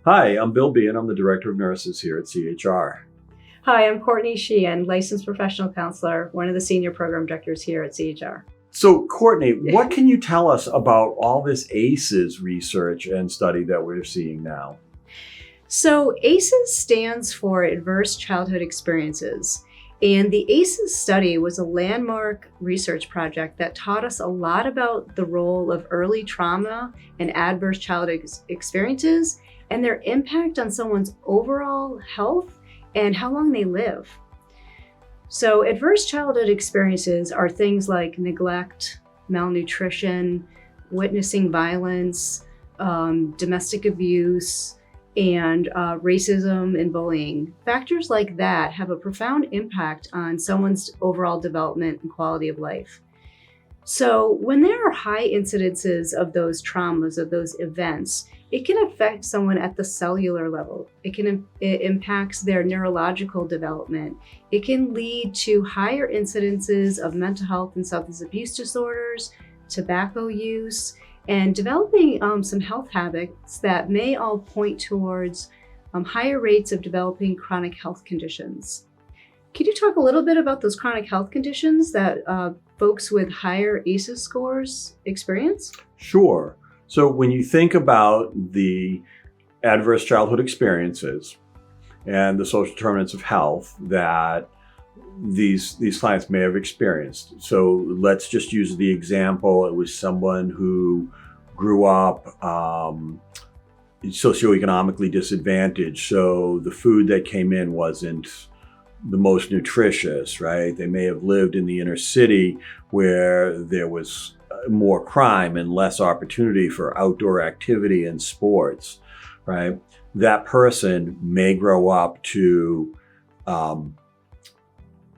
Hi, I'm Bill Behan. I'm the Director of Nurses here at CHR. Hi, I'm Courtney Sheehan, licensed professional counselor, one of the senior program directors here at CHR. So, Courtney, what can you tell us about all this ACEs research and study that we're seeing now? So ACEs stands for Adverse Childhood Experiences. And the ACEs study was a landmark research project that taught us a lot about the role of early trauma and adverse childhood experiences and their impact on someone's overall health and how long they live. So adverse childhood experiences are things like neglect, malnutrition, witnessing violence, domestic abuse, and racism and bullying. Factors like that have a profound impact on someone's overall development and quality of life. So when there are high incidences of those traumas, of those events, it can affect someone at the cellular level. It impacts their neurological development. It can lead to higher incidences of mental health and substance abuse disorders, tobacco use, and developing some health habits that may all point towards higher rates of developing chronic health conditions. Can you talk a little bit about those chronic health conditions that folks with higher ACEs scores experience? Sure. So, when you think about the adverse childhood experiences and the social determinants of health that these clients may have experienced. So let's just use the example. It was someone who grew up socioeconomically disadvantaged. So the food that came in wasn't the most nutritious, right? They may have lived in the inner city where there was more crime and less opportunity for outdoor activity and sports, right? That person may grow up to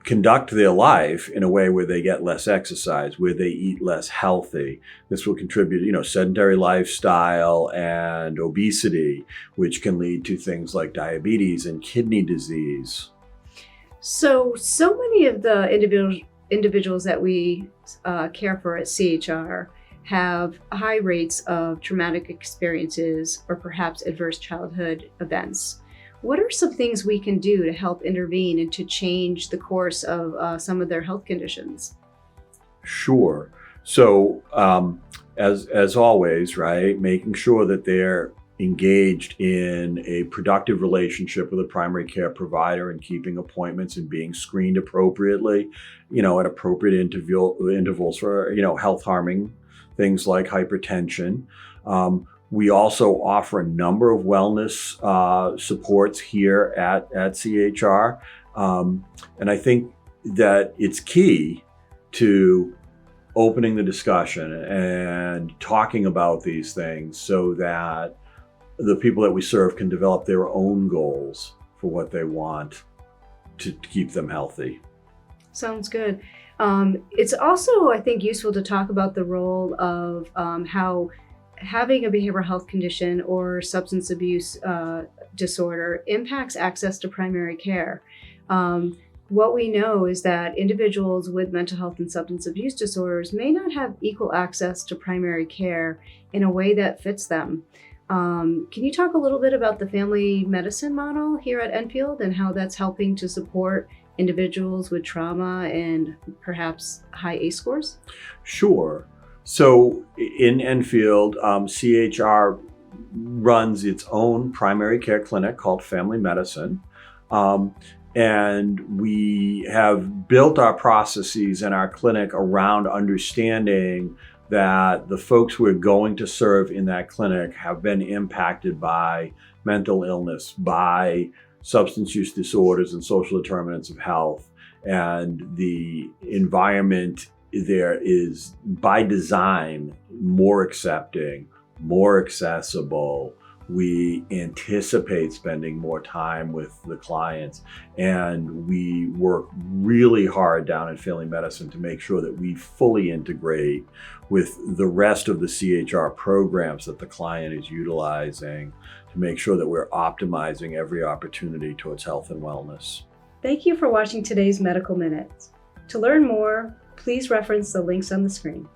conduct their life in a way where they get less exercise, where they eat less healthy. This will contribute, sedentary lifestyle and obesity, which can lead to things like diabetes and kidney disease. So many of the individuals that we care for at CHR have high rates of traumatic experiences or perhaps adverse childhood events. What are some things we can do to help intervene and to change the course of some of their health conditions? Sure. So as always, right, making sure that they're engaged in a productive relationship with a primary care provider and keeping appointments and being screened appropriately, at appropriate intervals for, health harming things like hypertension. We also offer a number of wellness supports here at CHR. And I think that it's key to opening the discussion and talking about these things so that the people that we serve can develop their own goals for what they want to keep them healthy. Sounds good. It's also, I think, useful to talk about the role of how having a behavioral health condition or substance abuse disorder impacts access to primary care. What we know is that individuals with mental health and substance abuse disorders may not have equal access to primary care in a way that fits them. Can you talk a little bit about the family medicine model here at Enfield and how that's helping to support individuals with trauma and perhaps high ACE scores? Sure. So in Enfield, CHR runs its own primary care clinic called Family Medicine. And we have built our processes in our clinic around understanding that the folks we're going to serve in that clinic have been impacted by mental illness, by substance use disorders and social determinants of health. And the environment there is, by design, more accepting, more accessible. We anticipate spending more time with the clients, and we work really hard down at Family Medicine to make sure that we fully integrate with the rest of the CHR programs that the client is utilizing to make sure that we're optimizing every opportunity towards health and wellness. Thank you for watching today's Medical Minutes. To learn more, please reference the links on the screen.